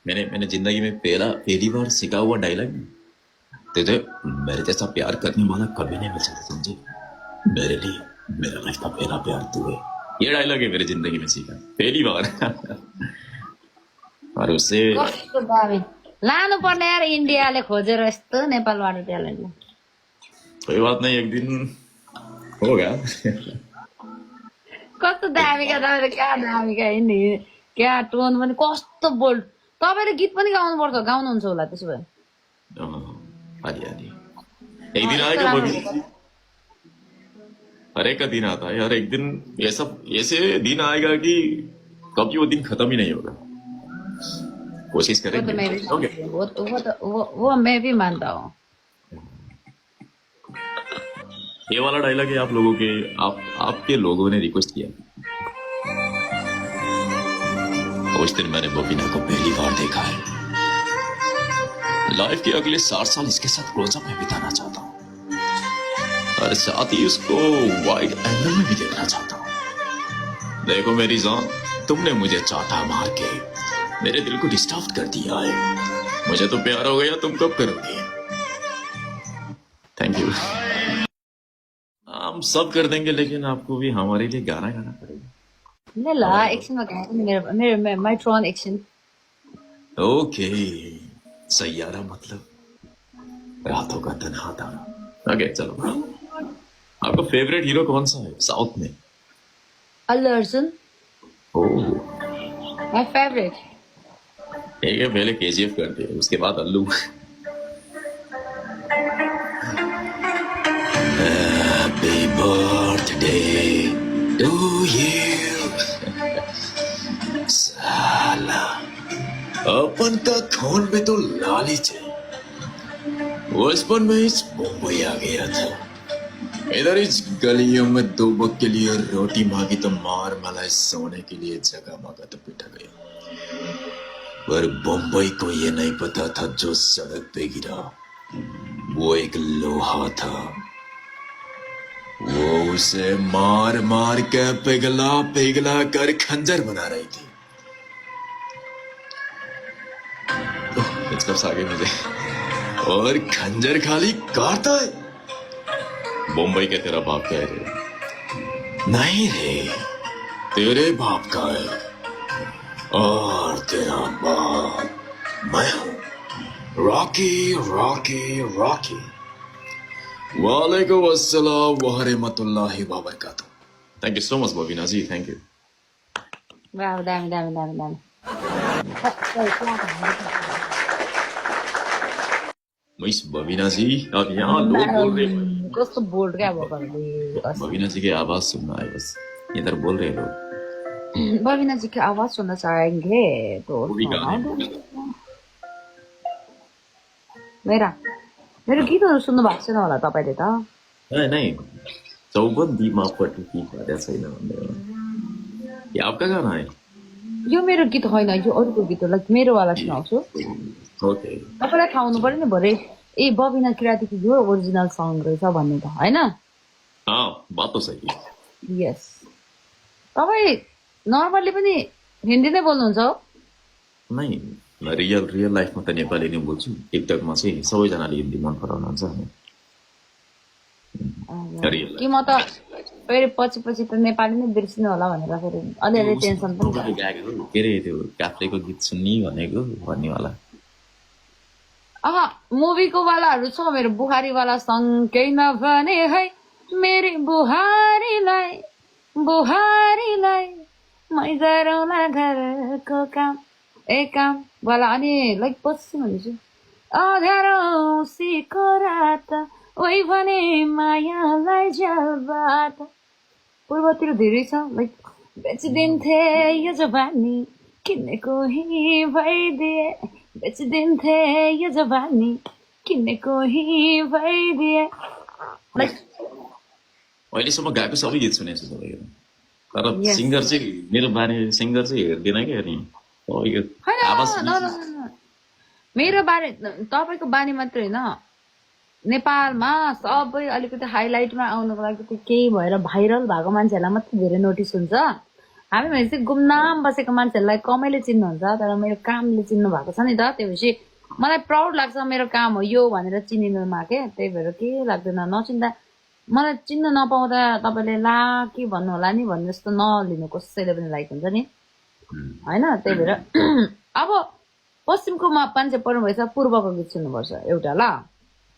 मैंने जिंदगी में पहली बार सीखा हुआ डायलॉग, तुझे मेरे जैसा प्यार करने वाला कभी नहीं मिल सकता, समझे? मेरे लिए मेरा लाइफ का पहला प्यार तू है। ये डायलॉग है मेरी जिंदगी में सीखा पहली बार। और उससे कस्तो दामी लानु पर्ने यार इन्डियाले खोजेर यस्तो नेपालबाट ट्यालेन्ट कोई बात नहीं, एक दिन होगा। कस्तो दामीका तपाईँले क्या दामीका हिँड्ने क्या टोन पनि कस्तो बोल्ड तपाईँले गीत पनि गाउनुपर्छ गाउनुहुन्छ होला त्यसो भए आदि आदि एक दिन आएगा वो भी, हर एक का दिन आता है, हर एक दिन ऐसे दिन आएगा कि कभी वो दिन खत्म ही नहीं होगा। कोशिश वो तो करेंगे। मैं भी ओके, मानती हूँ वो मैं भी मानता हूँ ये वाला डायलॉग है आप लोगों के, आपके लोगों ने रिक्वेस्ट किया। उस दिन मैंने बबीना को पहली बार देखा है। लाइफ के अगले 60 साल इसके साथ क्लोजअप में बिताना चाहता हूँ और साथ ही उसको वाइड एंगल में भी देखना चाहता हूँ। देखो मेरी जान, तुमने मुझे चाटा मार के मेरे दिल को डिस्टर्ब कर दिया है। मुझे तो प्यार हो गया, तुम कब करोगे? Thank you. हम सब कर देंगे, लेकिन आपको भी हमारे लिए गाना गाना पड़ेगा। ल ल एकछिनमा गाएको नि मेरो मेरो माई ट्रन एकछिन ओके, सैयारा मतलब रातों का तन्हा तारा। ओके चलो, आपका फेवरेट हीरो कौन सा है साउथ में? अल्लु अर्जुन ओह माई फेभरेट ठीक है, पहले केजीएफ करते हैं, उसके बाद Allu. Happy birthday to you. साला अपन का खून में तो लालच है। बचपन में इस मुंबई आ गया था, इधर इस गलियों में 2 वक्त के लिए रोटी मांगी तो मार मलाई, सोने के लिए जगह मांगा तो पिटा गया। पर बम्बई को ये नहीं पता था जो सड़क पे गिरा वो एक लोहा था। वो उसे मार मार के पिघला पिघला कर खंजर बना रही थी। आ गई मुझे, और खंजर खाली काटता है। बम्बई के तेरा बाप का है रे? नहीं रे, तेरे बाप का है, और तेरा बाप मैं हूं। Rocky Rocky Rocky. वालेकुम अस्सलाम व रहमतुल्लाहि व बरकातुहू। Thank you so much Babina ji, thank you. वाह दामी दामी दामी दामी मिस बबीना जी, अब यहाँ लोग बोल रहे हैं कस्तो बोल्ड क्या भोकलले बबीना जी की आवाज सुनना है बस, इधर बोल रहे हैं लोग। बबिना जी की आवाज सुन्न चाहेंगे तो वो भी गाने मेरा मेरो गीतहरू सुन्नु भएको छैन होला तपाईँले त नहीं नहीं, चौबन्दीमा पटुकी बाजा छैन भन्दै हो। ये आपका गाना है? यो मेरो गीत होइन, यो अरूको गीत हो, लाइक मेरो वाला सुनाउँछु। ओके, तपाईँलाई थाहा हुनु पर्यो नि भरे ए बबिना किरातीको यो ओरिजिनल सङ रहेछ भन्ने त होइन? हाँ बात तो सही है। यस, तपाईँ नर्मल्ली पनि हिन्दी नै बोल्नुहुन्छ हो? नहीं, म रियल लाइफमा त नेपाली नै बोल्छु, टिकटकमा चाहिँ सबैजनाले हिन्दी मन पराउनुहुन्छ। कि म त फेरि पछि पछि त नेपाली नै बिर्सिनु होला भनेर फेरि अलिअलि टेन्सन पनि छ। के अरे त्यो काफ्लेको गीत सुन्ने भनेको भन्नेवाला मुभीको वालाहरू छ मेरो, बुहारीवाला सङ केही नभने है मेरी बुहारीलाई मै गरौँला घरको काम काम वाला। अनि लाइक पछि भन्छु अध्यारोसीको रात ओइ भने मायालाई जलबाट। पूर्वतिर धेरै छ लाइक बेचिदिन्थे यो जवानी किन्ने कोही भइदिए, बेचिदिन्थे यो जवानी किन्ने कोही भइदिए। लाइक अहिलेसम्म गाएको सबै गीत सुनेको छु तपाईँको, तर सिङ्गर चाहिँ मेरो बारे सिङ्गर चाहिँ हेर्दिनँ क्या। अनि आवाज मेरो बारे तपाईँको बानी मात्रै होइन, नेपालमा सबै अलिकति हाइलाइटमा आउनुको लागि केही भएर भाइरल भएको मान्छेहरूलाई मात्रै धेरै नोटिस हुन्छ। हामी भनेपछि गुमनाम बसेको मान्छेहरूलाई कमैले चिन्नुहुन्छ तर मेरो कामले चिन्नु भएको छ नि त त्यसपछि मलाई प्राउड लाग्छ मेरो काम हो यो भनेर चिनिनुमा के त्यही भएर के लाग्दैन नचिन्दा मलाई चिन्न नपाउँदा तपाईँले ला के भन्नु होला नि भन्ने जस्तो नलिनु कसैले पनि लाइक हुन्छ नि होइन त्यही भएर अब पश्चिमको मान्छे पर्नुभएछ पूर्वको गीत सुन्नुपर्छ एउटा ल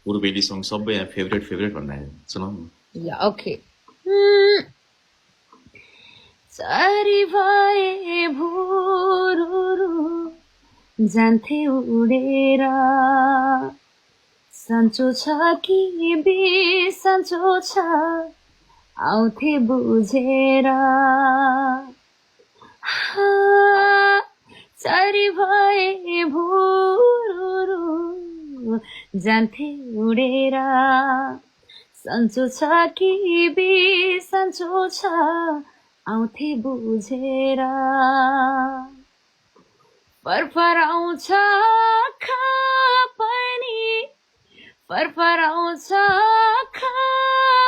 पूर्वेली सङ्ग सबै यहाँ फेभरेट भन्दा सुनाउनु या ओके चारी भए भोरु जान्थे उडेर सन्चो छ कि बेसन्चो छ आउँथे बुझेर चारी भए भोरु जान्थे उडेर सन्चो छ कि बेसन्चो छ आउँथे बुझेर फरफराउँछ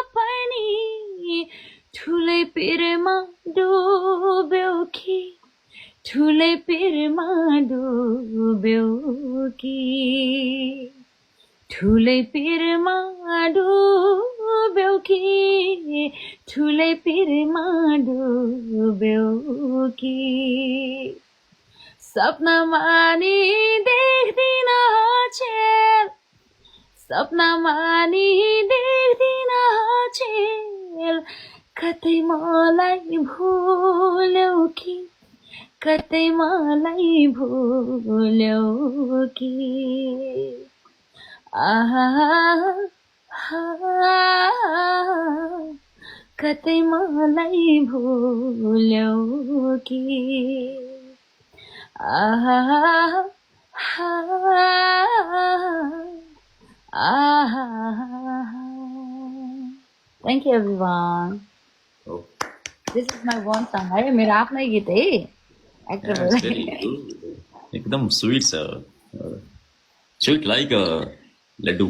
पनि ठुलै पिरमा डुब्यौ कि ठुलै पिरमा डुब्यौ कि ठुलै पिरमा डुब्यौ कि ठुलै पिरमा डुब्यौ कि सपनामा नि देख्दिन छेल सपनामा नि देख्दिन छेल कतै मलाई भुल्यौ कि कतै मलाई भुल्यौ कि आहा कतै मलाई भुल्यौ कि आहा thank you everyone this is my one song है मेरो आफ्नै गीत है एक्टर एकदम स्वीट छ स्वीट लाइक लड्डू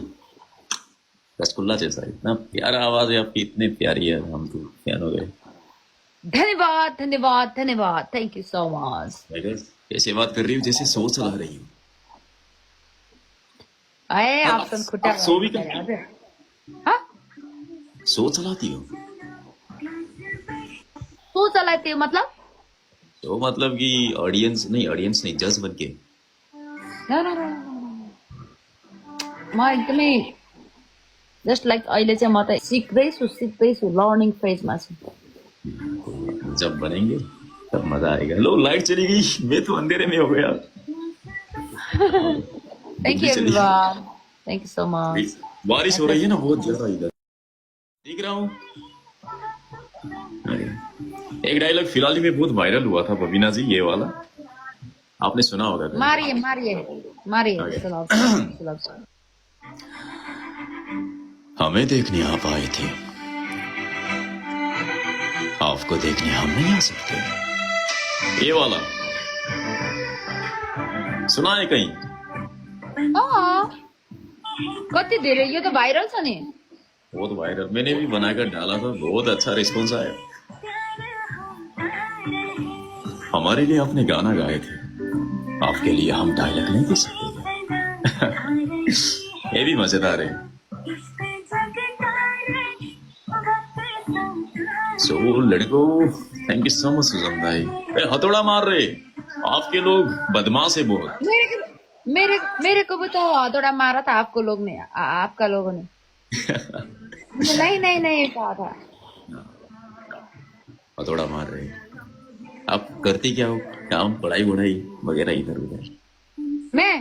रसगुल्ला जैसा इतना प्यारा आवाज है आपकी इतने प्यारी है हम तो फैन हो गए धन्यवाद धन्यवाद धन्यवाद थैंक यू सो मच ऐसे बात कर रही हूँ जैसे सो चला रही हूँ अरे आप तो खुटा सो भी कर हाँ सो चलाती हो सो चलाती हो मतलब तो मतलब कि ऑडियंस नहीं जज बन के न म एकदमै जस्ट लाइक अहिले चाहिँ म त सिक्दैछु लर्निङ फेजमा छु जब बनेंगे तब मजा आएगा लो लाइट चली गई मैं तो अंधेरे में हो गया thank you everyone thank you so much बारिश हो रही है ना बहुत ज्यादा इधर देख रहा हूँ एक डायलॉग फिलहाल ही में बहुत वायरल हुआ था बबीना जी ये वाला आपने सुना होगा मारिए चलाओ हमें देखने आप आए थे आपको देखने हम नहीं आ सकते ये वाला सुना है कहीं कति धेरै यो त भाइरल छ नि बहुत वायरल मैंने भी बनाकर डाला था बहुत अच्छा रिस्पॉन्स आया हमारे लिए आपने गाना गाए थे आपके लिए हम डायलॉग नहीं दे सकते ये भी मजेदार है सो लड़को thank you so much Sujan भाई हथौड़ा मार रहे आपके लोग बदमाश है बहुत मेरे को भी तो हथौड़ा मारा था आपको लोग ने आपका लोगों ने नहीं कहा था हथौड़ा मार रहे आप करती क्या हो काम पढ़ाई वढ़ाई वगैरह इधर उधर मैं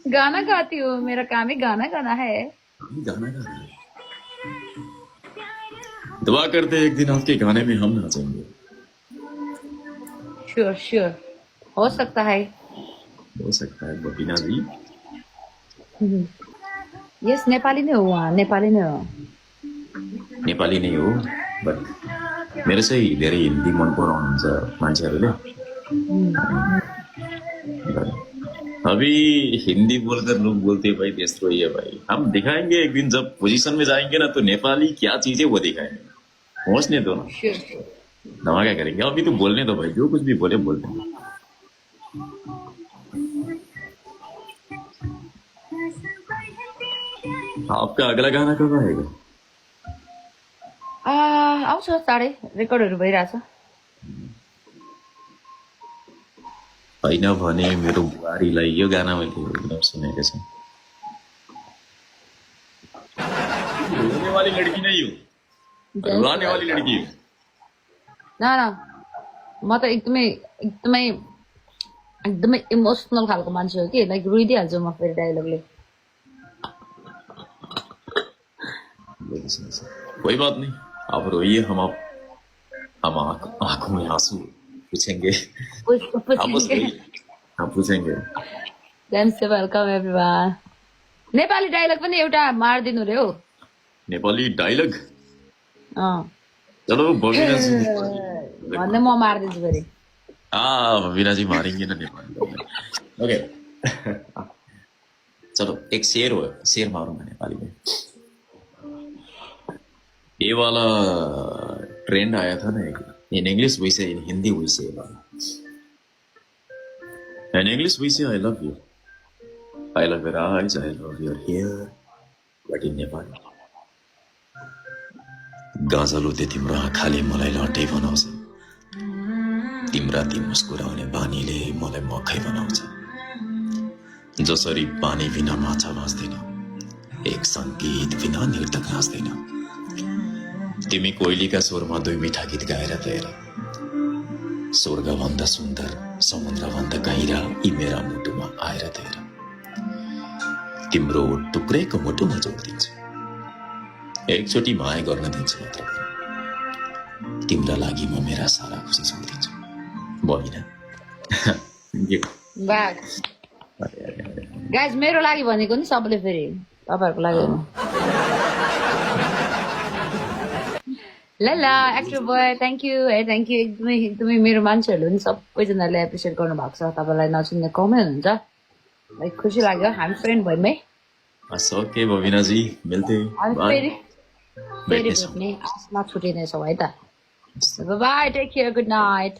गाना गाती हूँ मेरा काम ही गाना गाना है गाना गाना है दुआ करते हैं एक दिन आपके गाने में हम नाचेंगे श्योर हो सकता है बबीना जी यस नेपाली नै हो उहाँ नेपाली नै हो नेपाली नै हो बट मेरो चाहिँ धेरै हिन्दी मन पराउनुहुन्छ मान्छेहरूले अभी हिंदी बोलकर लोग बोलते हैं भाई देश तो ही है भाई हम दिखाएंगे एक दिन जब पोजीशन में जाएंगे ना तो नेपाली क्या चीज है वो दिखाएंगे पहुंचने दो ना नवा क्या करेंगे अभी तो बोलने दो भाई जो कुछ भी बोले बोलते हैं आपका अगला गाना कब आएगा आउँछ चाँडै रेकर्डहरू भइरहेछ होइन भने मेरो बुहारीलाई यो गाना मैले एकदम सुनेको छु रोने वाली लड़की नहीं हूँ रुलाने वाली लड़की हूँ न म त एकदमै एकदमै एकदमै इमोसनल खालको मान्छे हो कि लाइक रोइदिइहाल्छु म फेरि डायलगले कोई बात नहीं आप रोइए हम आंखों में आंसू पूछेंगे आप बस रोइए हम पूछेंगे वेलकम एभ्रिवान नेपाली डायलग पनि एउटा मारिदिनु रे हौ नेपाली डायलग अँ चलो बबिना जी भन्दै म मारिदिन्छु फेरि बबिना जी मारेंगे ना नेपाली ओके चलो एक शेर मारूंगा नेपाली में ये वाला ट्रेंड आया था ना in English we say in Hindi we say in English we say I love your eyes I love your hair but in Nepali गाजलुते तिम्रो आँखाले मलाई लट्टै बनाउँछ तिम्रा ती मुस्कुराउने बानीले मलाई मखै बनाउँछ जसरी पानी बिना माछा बाँच्दैन एक संगीत बिना नर्तक हाँस्दैन तिमी कोइलीका स्वरमा दुई मिठा गीत गाएर तेर स्वर्गभन्दा सुन्दर समुद्रभन्दा गहिरा यी मेरा मुटुमा आएर तेर तिम्रो टुक्रेको मुटुमा जोडिदिन्छु एकचोटि माया गर्न दिन्छु मात्र तिम्रा लागि म मेरा सारा खुसी छोडिदिन्छु बबिना गाइज मेरो लागि भनेको नि सबले फेरि तपाईहरुको लागि ल ल एक्टर बोय थ्याङ्क यू एकदमै एकदमै मेरो मान्छेहरूले पनि सबैजनाले एप्रिसिएट गर्नु भएको छ तपाईँलाई नचिन्ने कमै हुनुहुन्छ लाइक खुसी लाग्यो हामी फ्रेन्ड भयौँ है ओके बबिना जी मिल्थे फेरि भेट्ने आसमा छुटिनेछौँ है त bye take care good night